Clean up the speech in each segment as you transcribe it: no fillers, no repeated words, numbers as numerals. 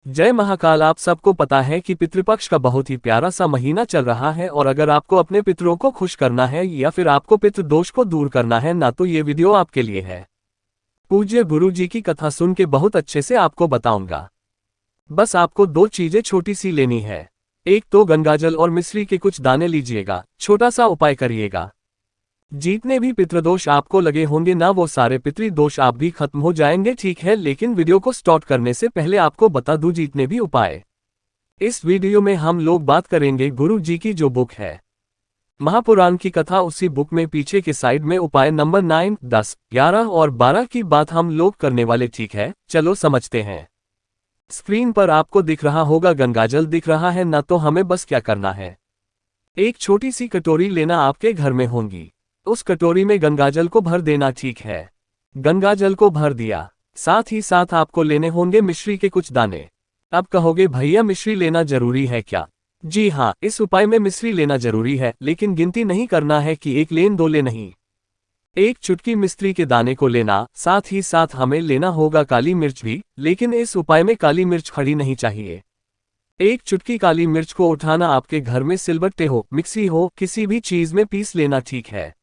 जय महाकाल। आप सबको पता है कि पितृपक्ष का बहुत ही प्यारा सा महीना चल रहा है और अगर आपको अपने पितरों को खुश करना है या फिर आपको पितृ दोष को दूर करना है ना, तो ये वीडियो आपके लिए है। पूज्य गुरु जी की कथा सुन के बहुत अच्छे से आपको बताऊंगा। बस आपको दो चीजें छोटी सी लेनी है। एक तो गंगाजल और मिश्री के कुछ दाने लीजिएगा, छोटा सा उपाय करिएगा। जितने भी पितृदोष आपको लगे होंगे ना, वो सारे पितृदोष आप भी खत्म हो जाएंगे। ठीक है, लेकिन वीडियो को स्टार्ट करने से पहले आपको बता दूं जितने भी उपाय। इस वीडियो में हम लोग बात करेंगे गुरु जी की जो बुक है महापुराण की कथा, उसी बुक में पीछे के साइड में उपाय नंबर 9, 10, 11 और 12 की बात हम लोग करने वाले। ठीक है, चलो समझते हैं। स्क्रीन पर आपको दिख रहा होगा गंगाजल दिख रहा है ना, तो हमें बस क्या करना है, एक छोटी सी कटोरी लेना, आपके घर में होंगी। उस कटोरी में गंगाजल को भर देना। ठीक है, गंगाजल को भर दिया। साथ ही साथ आपको लेने होंगे मिश्री के कुछ दाने। अब कहोगे भैया मिश्री लेना जरूरी है क्या? जी हाँ, इस उपाय में मिश्री लेना जरूरी है, लेकिन गिनती नहीं करना है कि एक लेन दो ले नहीं। एक चुटकी मिश्री के दाने को लेना। साथ ही साथ हमें लेना होगा काली मिर्च भी, लेकिन इस उपाय में काली मिर्च खड़ी नहीं चाहिए। एक चुटकी काली मिर्च को उठाना, आपके घर में सिलबट्टे हो, मिक्सी हो, किसी भी चीज में पीस लेना। ठीक है,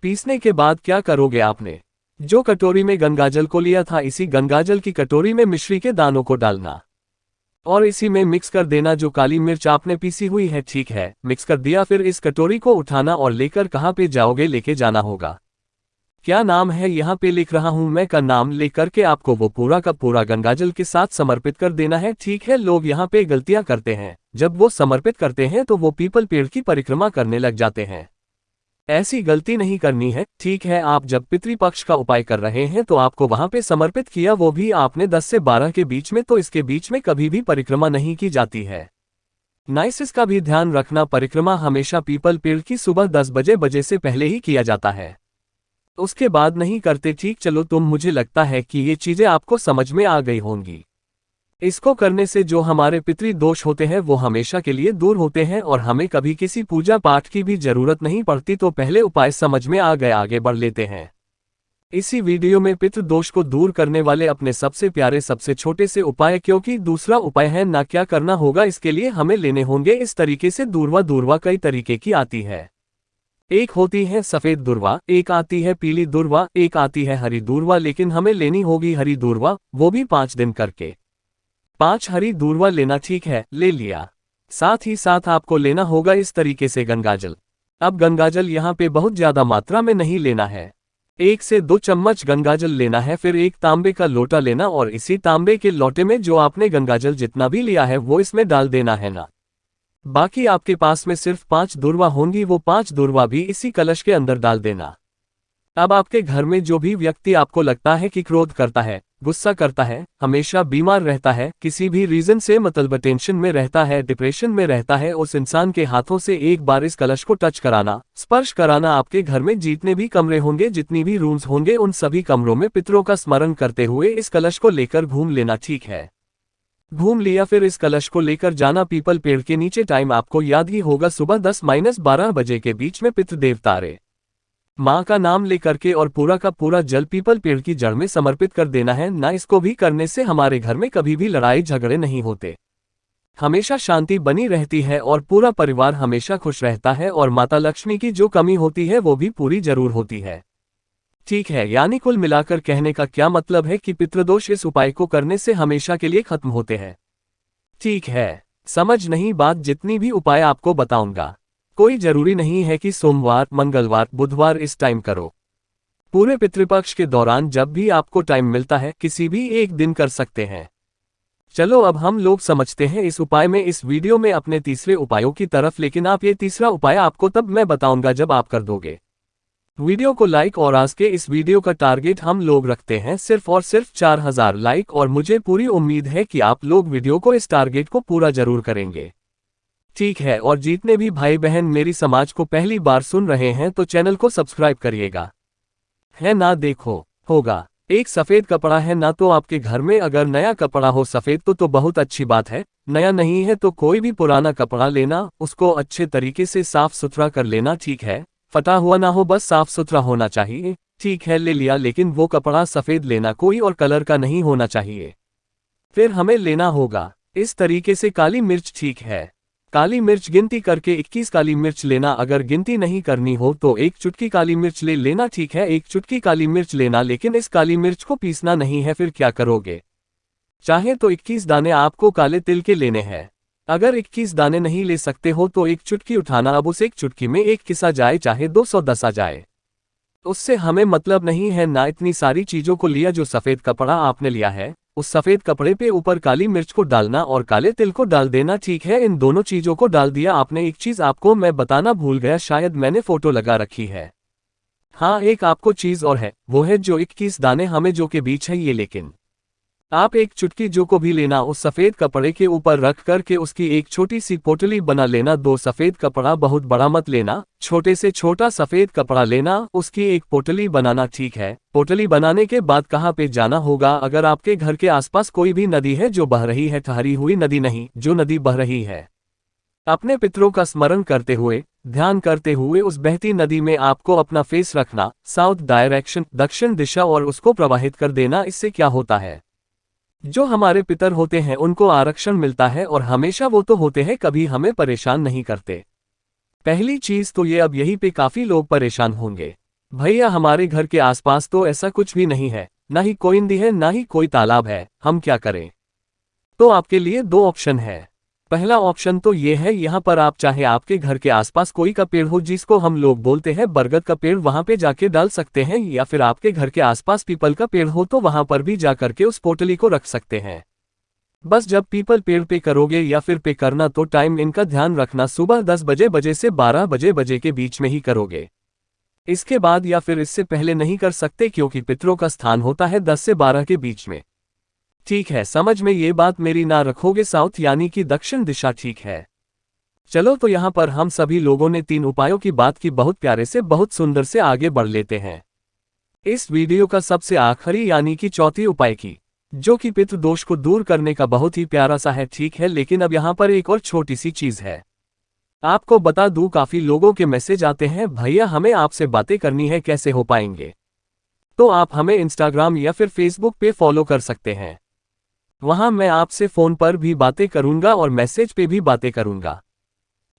पीसने के बाद क्या करोगे, आपने जो कटोरी में गंगाजल को लिया था, इसी गंगाजल की कटोरी में मिश्री के दानों को डालना और इसी में मिक्स कर देना जो काली मिर्च आपने पीसी हुई है। ठीक है, मिक्स कर दिया। फिर इस कटोरी को उठाना और लेकर कहाँ पे जाओगे, लेके जाना होगा। क्या नाम है यहाँ पे लिख रहा हूँ मैं, का नाम लेकर के आपको वो पूरा का पूरा गंगाजल के साथ समर्पित कर देना है। ठीक है, लोग यहाँ पे गलतियां करते हैं, जब वो समर्पित करते हैं तो वो पीपल पेड़ की परिक्रमा करने लग जाते हैं। ऐसी गलती नहीं करनी है। ठीक है, आप जब पितृपक्ष का उपाय कर रहे हैं तो आपको वहां पे समर्पित किया, वो भी आपने 10 से 12 के बीच में, तो इसके बीच में कभी भी परिक्रमा नहीं की जाती है। नाइस, इसका भी ध्यान रखना, परिक्रमा हमेशा पीपल पेड़ की सुबह 10 बजे से पहले ही किया जाता है, उसके बाद नहीं करते। ठीक, चलो मुझे लगता है कि ये चीजें आपको समझ में आ गई होंगी। इसको करने से जो हमारे पितृ दोष होते हैं वो हमेशा के लिए दूर होते हैं और हमें कभी किसी पूजा पाठ की भी जरूरत नहीं पड़ती। तो पहले उपाय समझ में आ गए, आगे बढ़ लेते हैं। इसी वीडियो में पितृ दोष को दूर करने वाले अपने सबसे प्यारे सबसे छोटे से उपाय, क्योंकि दूसरा उपाय है ना, क्या करना होगा, इसके लिए हमें लेने होंगे इस तरीके से दूर्वा। दूर्वा कई तरीके की आती है, एक होती है सफेद दूर्वा, एक आती है पीली दूर्वा, एक आती है हरी दूर्वा, लेकिन हमें लेनी होगी हरी दूर्वा, वो भी 5 दिन करके। 5 हरी दूर्वा लेना। ठीक है, ले लिया। साथ ही साथ आपको लेना होगा इस तरीके से गंगाजल। अब गंगाजल यहाँ पे बहुत ज्यादा मात्रा में नहीं लेना है, 1 से 2 चम्मच गंगाजल लेना है। फिर एक तांबे का लोटा लेना और इसी तांबे के लोटे में जो आपने गंगाजल जितना भी लिया है वो इसमें डाल देना है ना। बाकी आपके पास में सिर्फ 5 दूर्वा होंगी, वो 5 दूर्वा भी इसी कलश के अंदर डाल देना। अब आपके घर में जो भी व्यक्ति आपको लगता है कि क्रोध करता है, गुस्सा करता है, हमेशा बीमार रहता है, किसी भी रीजन से मतलब टेंशन में रहता है, डिप्रेशन में रहता है, उस इंसान के हाथों से एक बार इस कलश को टच कराना, स्पर्श कराना। आपके घर में जितने भी कमरे होंगे, जितनी भी रूम्स होंगे, उन सभी कमरों में पितरों का स्मरण करते हुए इस कलश को लेकर घूम लेना। ठीक है, घूम लिया। फिर इस कलश को लेकर जाना पीपल पेड़ के नीचे। टाइम आपको याद ही होगा, सुबह 10-12 बजे के बीच में पितृ देवता रे माँ का नाम लेकर के और पूरा का पूरा जल पीपल पेड़ की जड़ में समर्पित कर देना है ना। इसको भी करने से हमारे घर में कभी भी लड़ाई झगड़े नहीं होते, हमेशा शांति बनी रहती है और पूरा परिवार हमेशा खुश रहता है और माता लक्ष्मी की जो कमी होती है वो भी पूरी जरूर होती है। ठीक है, यानी कुल मिलाकर कहने का क्या मतलब है कि पितृदोष इस उपाय को करने से हमेशा के लिए खत्म होते हैं। ठीक है, समझ नहीं बात, जितनी भी उपाय आपको बताऊंगा कोई जरूरी नहीं है कि सोमवार, मंगलवार, बुधवार इस टाइम करो। पूरे पितृपक्ष के दौरान जब भी आपको टाइम मिलता है, किसी भी एक दिन कर सकते हैं। चलो अब हम लोग समझते हैं इस उपाय में, इस वीडियो में अपने तीसरे उपायों की तरफ। लेकिन आप ये तीसरा उपाय आपको तब मैं बताऊंगा जब आप कर दोगे। वीडियो को लाइक, और आज के इस वीडियो का टारगेट हम लोग रखते हैं सिर्फ और सिर्फ 4000 लाइक, और मुझे पूरी उम्मीद है कि आप लोग वीडियो को इस टारगेट को पूरा जरूर करेंगे। ठीक है, और जितने भी भाई बहन मेरी समाज को पहली बार सुन रहे हैं तो चैनल को सब्सक्राइब करिएगा, है ना। देखो होगा एक सफेद कपड़ा है ना, तो आपके घर में अगर नया कपड़ा हो सफेद तो बहुत अच्छी बात है। नया नहीं है तो कोई भी पुराना कपड़ा लेना, उसको अच्छे तरीके से साफ सुथरा कर लेना। ठीक है, फटा हुआ ना हो, बस साफ सुथरा होना चाहिए। ठीक है, ले लिया, लेकिन वो कपड़ा सफेद लेना, कोई और कलर का नहीं होना चाहिए। फिर हमें लेना होगा इस तरीके से काली मिर्च, ठीक है। काली मिर्च गिनती करके 21 काली मिर्च लेना, अगर गिनती नहीं करनी हो तो एक चुटकी काली मिर्च ले लेना, ठीक है। एक चुटकी काली मिर्च लेना, लेकिन इस काली मिर्च को पीसना नहीं है। फिर क्या करोगे? चाहे तो 21 दाने आपको काले तिल के लेने हैं। अगर 21 दाने नहीं ले सकते हो तो एक चुटकी उठाना। अब उस एक चुटकी में एक किसा जाए, चाहे 210 आ जाए, उससे हमें मतलब नहीं है ना। इतनी सारी चीजों को लिया, जो सफेद कपड़ा आपने लिया है उस सफेद कपड़े पे ऊपर काली मिर्च को डालना और काले तिल को डाल देना, ठीक है। इन दोनों चीजों को डाल दिया आपने। एक चीज आपको मैं बताना भूल गया, शायद मैंने फोटो लगा रखी है। हाँ, एक आपको चीज और है, वो है जो 21 दाने हमें जो के बीच है ये। लेकिन आप एक चुटकी जो को भी लेना, उस सफेद कपड़े के ऊपर रख करके उसकी एक छोटी सी पोटली बना लेना। 2 सफेद कपड़ा, बहुत बड़ा मत लेना, छोटे से छोटा सफेद कपड़ा लेना, उसकी एक पोटली बनाना, ठीक है। पोटली बनाने के बाद कहाँ पे जाना होगा? अगर आपके घर के आसपास कोई भी नदी है जो बह रही है, ठहरी हुई नदी नहीं, जो नदी बह रही है, अपने पितरों का स्मरण करते हुए, ध्यान करते हुए उस बहती नदी में आपको अपना फेस रखना, साउथ डायरेक्शन, दक्षिण दिशा, और उसको प्रवाहित कर देना। इससे क्या होता है, जो हमारे पितर होते हैं उनको आरक्षण मिलता है, और हमेशा वो तो होते हैं, कभी हमें परेशान नहीं करते। पहली चीज तो ये, अब यहीं पे काफी लोग परेशान होंगे, भैया हमारे घर के आसपास तो ऐसा कुछ भी नहीं है, ना ही कोई नदी है, ना ही कोई तालाब है, हम क्या करें? तो आपके लिए 2 ऑप्शन है। पहला ऑप्शन तो ये है, यहाँ पर आप चाहे आपके घर के आसपास कोई का पेड़ हो, जिसको हम लोग बोलते हैं बरगद का पेड़, वहां पे जाके डाल सकते हैं, या फिर आपके घर के आसपास पीपल का पेड़ हो तो वहां पर भी जा करके उस पोटली को रख सकते हैं। बस जब पीपल पेड़ पे करोगे या फिर पे करना तो टाइम इनका ध्यान रखना, सुबह 10 बजे से 12 बजे के बीच में ही करोगे। इसके बाद या फिर इससे पहले नहीं कर सकते, क्योंकि पितरों का स्थान होता है 10 से 12 के बीच में, ठीक है। समझ में ये बात मेरी ना रखोगे, साउथ यानी कि दक्षिण दिशा, ठीक है। चलो, तो यहाँ पर हम सभी लोगों ने 3 उपायों की बात की, बहुत प्यारे से, बहुत सुंदर से आगे बढ़ लेते हैं इस वीडियो का सबसे आखिरी यानी कि चौथी उपाय की, जो कि पितृ दोष को दूर करने का बहुत ही प्यारा सा है, ठीक है। लेकिन अब यहाँ पर एक और छोटी सी चीज है, आपको बता दूं, काफी लोगों के मैसेज आते हैं, भैया हमें आपसे बातें करनी है, कैसे हो पाएंगे? तो आप हमें इंस्टाग्राम या फिर फेसबुक पे फॉलो कर सकते हैं। वहां मैं आपसे फोन पर भी बातें करूंगा और मैसेज पे भी बातें करूंगा,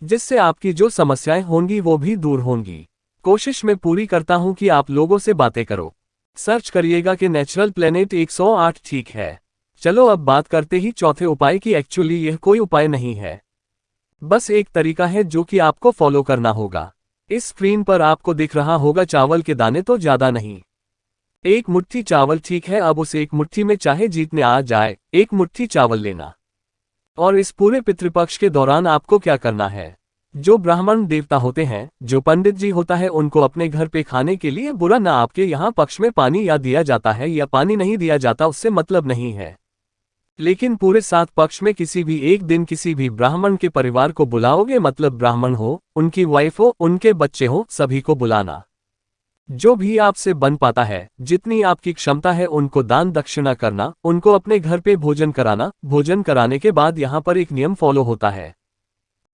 जिससे आपकी जो समस्याएं होंगी वो भी दूर होंगी। कोशिश मैं पूरी करता हूं कि आप लोगों से बातें करो। सर्च करिएगा कि नेचुरल प्लेनेट 108, ठीक है। चलो, अब बात करते ही चौथे उपाय की। एक्चुअली यह कोई उपाय नहीं है, बस एक तरीका है जो कि आपको फॉलो करना होगा। इस स्क्रीन पर आपको दिख रहा होगा चावल के दाने, तो ज्यादा नहीं, 1 मुट्ठी चावल, ठीक है। अब उस 1 मुट्ठी में चाहे जितने आ जाए 1 मुट्ठी चावल लेना, और इस पूरे पितृपक्ष के दौरान आपको क्या करना है, जो ब्राह्मण देवता होते हैं, जो पंडित जी होता है, उनको अपने घर पे खाने के लिए, बुरा ना आपके यहाँ पक्ष में पानी या दिया जाता है या पानी नहीं दिया जाता, उससे मतलब नहीं है, लेकिन पूरे 7 पक्ष में किसी भी एक दिन किसी भी ब्राह्मण के परिवार को बुलाओगे, मतलब ब्राह्मण हो, उनकी वाइफ हो, उनके बच्चे हो, सभी को बुलाना। जो भी आपसे बन पाता है, जितनी आपकी क्षमता है, उनको दान दक्षिणा करना, उनको अपने घर पे भोजन कराना। भोजन कराने के बाद यहाँ पर एक नियम फॉलो होता है,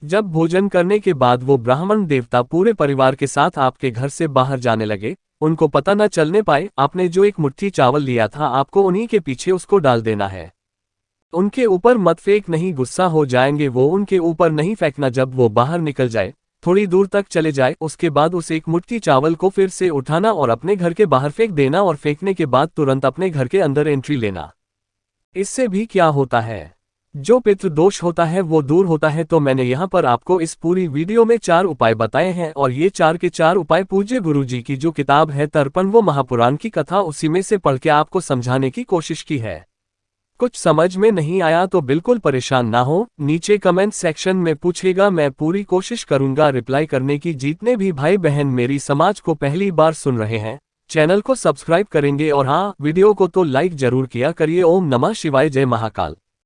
जब भोजन करने के बाद वो ब्राह्मण देवता पूरे परिवार के साथ आपके घर से बाहर जाने लगे, उनको पता न चलने पाए आपने जो 1 मुट्ठी चावल लिया था, आपको उन्हीं के पीछे उसको डाल देना है। उनके ऊपर मत फेंक, नहीं गुस्सा हो जाएंगे वो, उनके ऊपर नहीं फेंकना। जब वो बाहर निकल जाए, थोड़ी दूर तक चले जाए, उसके बाद उस 1 मुट्ठी चावल को फिर से उठाना और अपने घर के बाहर फेंक देना, और फेंकने के बाद तुरंत अपने घर के अंदर एंट्री लेना। इससे भी क्या होता है, जो पितृदोष होता है वो दूर होता है। तो मैंने यहाँ पर आपको इस पूरी वीडियो में 4 उपाय बताए हैं, और ये 4 के 4 उपाय पूज्य गुरुजी की जो किताब है तर्पण, वो महापुराण की कथा, उसी में से पढ़ के आपको समझाने की कोशिश की है। कुछ समझ में नहीं आया तो बिल्कुल परेशान ना हो, नीचे कमेंट सेक्शन में पूछेगा, मैं पूरी कोशिश करूंगा रिप्लाई करने की। जितने भी भाई बहन मेरी समाज को पहली बार सुन रहे हैं, चैनल को सब्सक्राइब करेंगे, और हाँ, वीडियो को तो लाइक जरूर किया करिए। ओम नमः शिवाय, जय महाकाल।